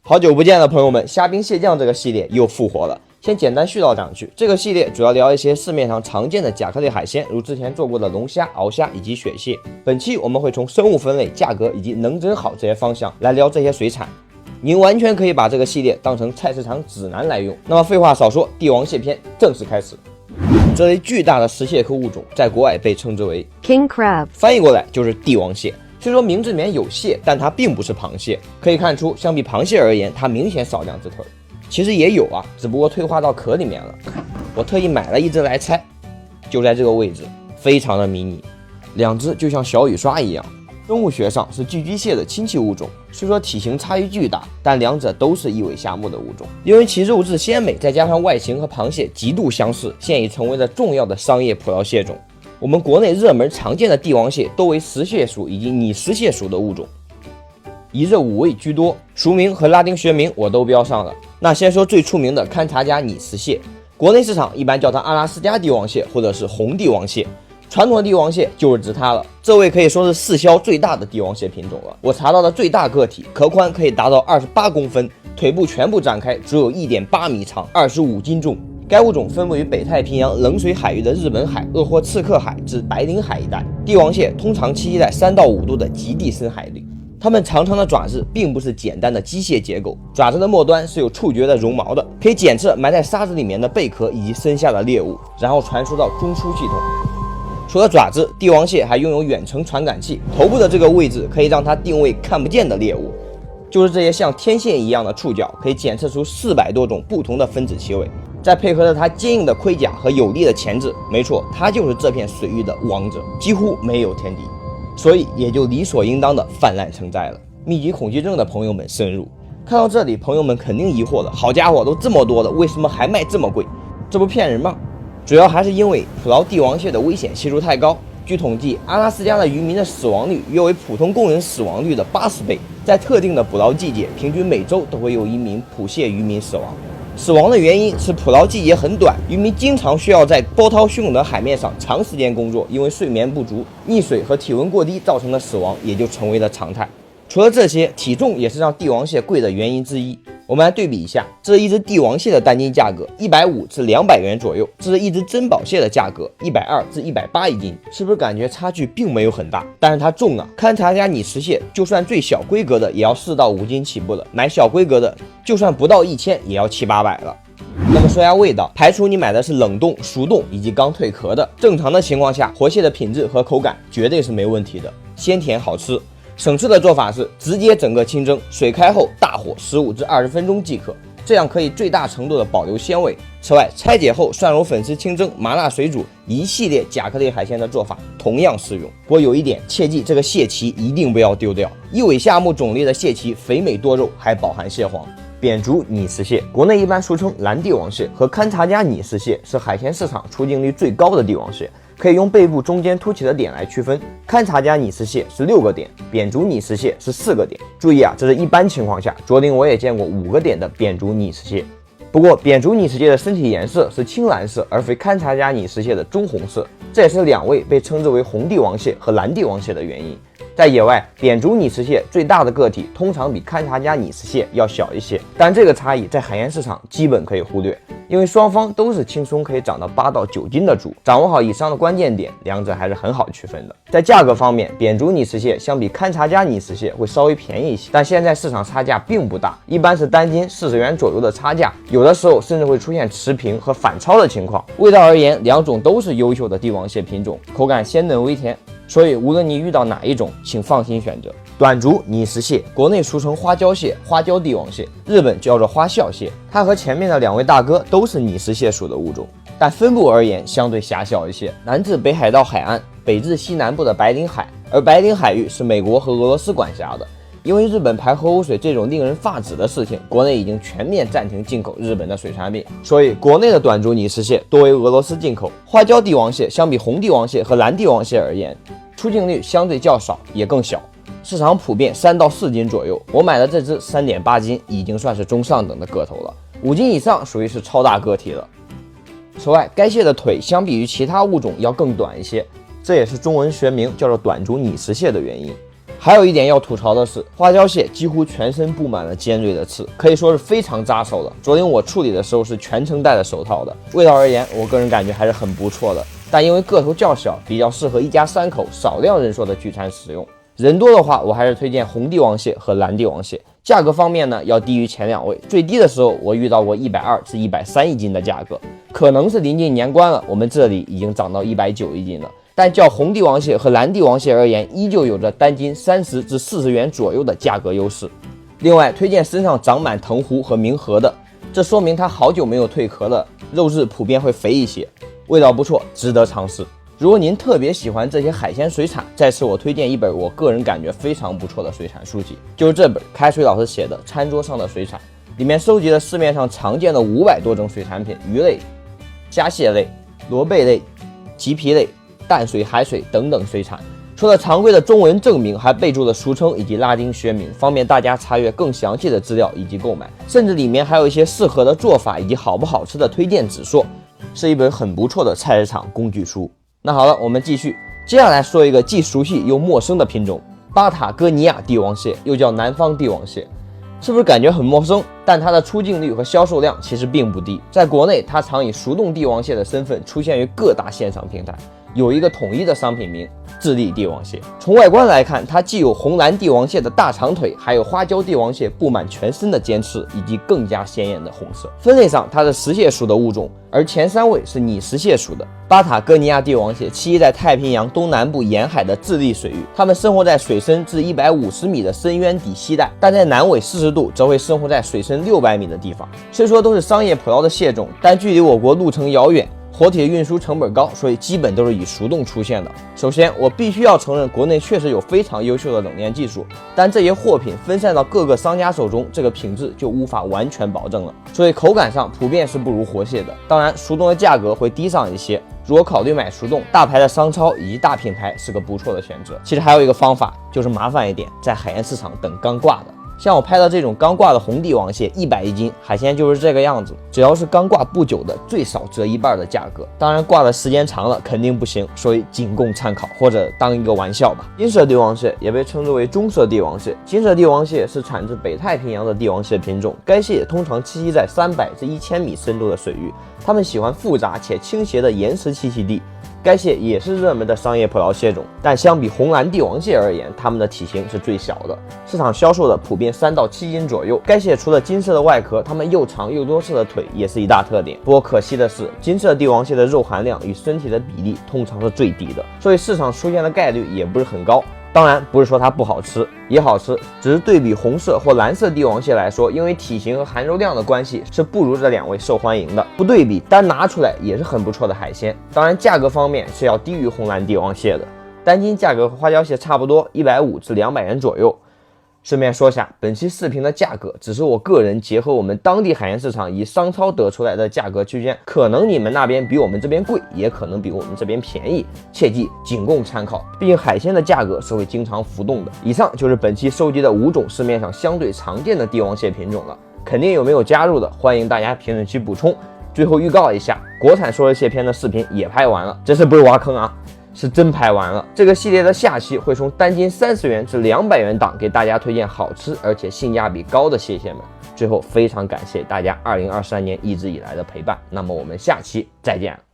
好久不见了，朋友们，虾兵蟹将这个系列又复活了。先简单絮叨两句，这个系列主要聊一些市面上常见的甲壳类海鲜，如之前做过的龙虾、鳌虾以及雪蟹。本期我们会从生物分类、价格以及能真好这些方向来聊这些水产。您完全可以把这个系列当成菜市场指南来用。那么废话少说，帝王蟹篇正式开始。这类巨大的食蟹科物种在国外被称之为 King Crab， 翻译过来就是帝王蟹。虽说名字里面有蟹，但它并不是螃蟹。可以看出，相比螃蟹而言，它明显少两只腿。其实也有啊，只不过退化到壳里面了。我特意买了一只来拆，就在这个位置，非常的迷你，两只就像小雨刷一样。生物学上是寄居蟹的亲戚物种，虽说体型差异巨大，但两者都是异尾下目的物种。因为其肉质鲜美，再加上外形和螃蟹极度相似，现已成为了重要的商业捕捞蟹种。我们国内热门常见的帝王蟹多为食蟹属以及拟食蟹属的物种，以这五位居多，俗名和拉丁学名我都标上了。那先说最出名的堪察加拟食蟹，国内市场一般叫它阿拉斯加帝王蟹或者是红帝王蟹，传统的帝王蟹就是指它了。这位可以说是市销最大的帝王蟹品种了。我查到的最大个体壳宽可以达到28公分，腿部全部展开，只有1.8米长，25斤重。该物种分布于北太平洋冷水海域的日本海、鄂霍次克海至白令海一带。帝王蟹通常栖息在3到5度的极地深海里。它们长长的爪子并不是简单的机械结构，爪子的末端是有触觉的绒毛的，可以检测埋在沙子里面的贝壳以及身下的猎物，然后传输到中枢系统。除了爪子，帝王蟹还拥有远程传感器，头部的这个位置可以让它定位看不见的猎物。就是这些像天线一样的触角，可以检测出400多种不同的分子气味。再配合着它坚硬的盔甲和有力的钳子，没错，它就是这片水域的王者，几乎没有天敌，所以也就理所应当的泛滥成灾了。密集恐惧症的朋友们慎入。看到这里，朋友们肯定疑惑了，好家伙，都这么多了，为什么还卖这么贵？这不骗人吗？主要还是因为捕捞帝王蟹的危险系数太高。据统计，阿拉斯加的渔民的死亡率约为普通工人死亡率的80倍，在特定的捕捞季节，平均每周都会有1名捕蟹渔民死亡。死亡的原因是捕捞季节很短，渔民经常需要在波涛汹涌的海面上长时间工作，因为睡眠不足、溺水和体温过低造成的死亡也就成为了常态。除了这些，体重也是让帝王蟹贵的原因之一。我们来对比一下，这是一只帝王蟹的单斤价格150至200元左右，这是一只珍宝蟹的价格120至180一斤，是不是感觉差距并没有很大？但是它重啊！堪察加拟食蟹就算最小规格的也要4到5斤起步了，买小规格的就算不到1000也要700-800了。那么说下味道，排除你买的是冷冻、熟冻以及刚蜕壳的，正常的情况下，活蟹的品质和口感绝对是没问题的，鲜甜好吃。省事的做法是直接整个清蒸，水开后大火15至20分钟即可，这样可以最大程度的保留鲜味。此外，拆解后蒜蓉粉丝清蒸、麻辣水煮一系列甲壳类海鲜的做法同样适用。不过有一点，切记这个蟹鳍一定不要丢掉，一尾下目种类的蟹鳍肥美多肉，还饱含蟹黄。扁竹拟食蟹，国内一般俗称蓝帝王蟹，和堪察加拟食蟹是海鲜市场出镜率最高的帝王蟹。可以用背部中间凸起的点来区分，堪察加拟食蟹是6个点，扁竹拟食蟹是4个点。注意啊，这是一般情况下，卓林我也见过5个点的扁竹拟食蟹。不过扁竹拟食蟹的身体颜色是青蓝色，而非堪察加拟食蟹的棕红色，这也是2位被称之为红帝王蟹和蓝帝王蟹的原因。在野外，扁竹拟食蟹最大的个体通常比堪察加拟食蟹要小一些，但这个差异在海鲜市场基本可以忽略，因为双方都是轻松可以长到8到9斤的猪。掌握好以上的关键点，两者还是很好区分的。在价格方面，扁竹拟食蟹相比堪察加拟食蟹会稍微便宜一些，但现在市场差价并不大，一般是单斤40元左右的差价，有的时候甚至会出现持平和反超的情况。味道而言，两种都是优秀的帝王蟹品种，口感鲜嫩微甜。所以无论你遇到哪一种，请放心选择。短竹拟食蟹，国内俗称花椒蟹、花椒帝王蟹，日本叫做花笑蟹。它和前面的2位大哥都是拟食蟹属的物种，但分布而言相对狭小一些，南至北海道海岸，北至西南部的白令海，而白令海域是美国和俄罗斯管辖的。因为日本排核污水这种令人发指的事情，国内已经全面暂停进口日本的水产品，所以国内的短竹拟食蟹多为俄罗斯进口。花椒帝王蟹相比红帝王蟹和蓝帝王蟹而言，出镜率相对较少，也更小，市场普遍3到4斤左右。我买的这只3.8斤，已经算是中上等的个头了，5斤以上属于是超大个体了。此外，该蟹的腿相比于其他物种要更短一些，这也是中文学名叫做短竹拟食蟹的原因。还有一点要吐槽的是，花椒蟹几乎全身布满了尖锐的刺，可以说是非常扎手的。昨天我处理的时候是全程戴着手套的，味道而言，我个人感觉还是很不错的。但因为个头较小，比较适合一家3口少量人数的聚餐使用。人多的话，我还是推荐红帝王蟹和蓝帝王蟹。价格方面呢，要低于前2位。最低的时候，我遇到过120至130一斤的价格，可能是临近年关了，我们这里已经涨到190一斤了。但较红帝王蟹和蓝帝王蟹而言，依旧有着单斤30至40元左右的价格优势。另外，推荐身上长满藤壶和鸣核的，这说明它好久没有蜕壳了，肉质普遍会肥一些，味道不错，值得尝试。如果您特别喜欢这些海鲜水产，在此我推荐一本我个人感觉非常不错的水产书籍，就是这本开水老师写的《餐桌上的水产》，里面收集了市面上常见的500多种水产品，鱼类、虾蟹类、螺贝类、鲫皮类、淡水、海水等等水产。除了常规的中文证明，还备注了俗称以及拉丁学名，方便大家查阅更详细的资料以及购买。甚至里面还有一些适合的做法以及好不好吃的推荐指数，是一本很不错的菜市场工具书。那好了，我们继续，接下来说一个既熟悉又陌生的品种——巴塔哥尼亚帝王蟹，又叫南方帝王蟹。是不是感觉很陌生？但它的出镜率和销售量其实并不低。在国内，它常以熟冻帝王蟹的身份出现于各大线上平台，有一个统一的商品名——智利帝王蟹。从外观来看，它既有红蓝帝王蟹的大长腿，还有花椒帝王蟹布满全身的尖刺，以及更加鲜艳的红色。分类上，它是石蟹属的物种，而前3位是拟石蟹属的。巴塔哥尼亚帝王蟹栖息在太平洋东南部沿海的智利水域，它们生活在水深至150米的深渊底栖带，但在南纬40度则会生活在水深600米的地方。虽说都是商业捕捞的蟹种，但距离我国路程遥远，活体运输成本高，所以基本都是以熟冻出现的。首先，我必须要承认，国内确实有非常优秀的冷链技术，但这些货品分散到各个商家手中，这个品质就无法完全保证了，所以口感上普遍是不如活蟹的。当然，熟冻的价格会低上一些。如果考虑买熟冻，大牌的商超以及大品牌是个不错的选择。其实还有一个方法，就是麻烦一点，在海鲜市场等刚挂的。像我拍的这种刚挂的红帝王蟹，100一斤，海鲜就是这个样子。只要是刚挂不久的，最少折1半的价格。当然，挂的时间长了肯定不行，所以仅供参考或者当一个玩笑吧。金色帝王蟹也被称之为棕色帝王蟹。金色帝王蟹是产自北太平洋的帝王蟹品种，该蟹通常栖息在300至1000米深度的水域，它们喜欢复杂且倾斜的岩石栖息地。该蟹也是热门的商业捕捞蟹种，但相比红蓝帝王蟹而言，它们的体型是最小的，市场销售的普遍3到7斤左右。该蟹除了金色的外壳，它们又长又多刺的腿也是一大特点。不过可惜的是，金色帝王蟹的肉含量与身体的比例通常是最低的，所以市场出现的概率也不是很高。当然不是说它不好吃，也好吃，只是对比红色或蓝色帝王蟹来说，因为体型和含肉量的关系，是不如这2位受欢迎的。不对比，单拿出来也是很不错的海鲜。当然价格方面是要低于红蓝帝王蟹的，单斤价格和花椒蟹差不多，150至200元左右。顺便说下，本期视频的价格只是我个人结合我们当地海鲜市场以商超得出来的价格区间，可能你们那边比我们这边贵，也可能比我们这边便宜，切记仅供参考，毕竟海鲜的价格是会经常浮动的。以上就是本期收集的5种市面上相对常见的帝王蟹品种了，肯定有没有加入的，欢迎大家评论区补充。最后预告一下，国产说的蟹篇的视频也拍完了，这次不是挖坑啊，是真拍完了。这个系列的下期会从单斤30元至200元档给大家推荐好吃而且性价比高的蟹们。最后非常感谢大家2023年一直以来的陪伴，那么我们下期再见。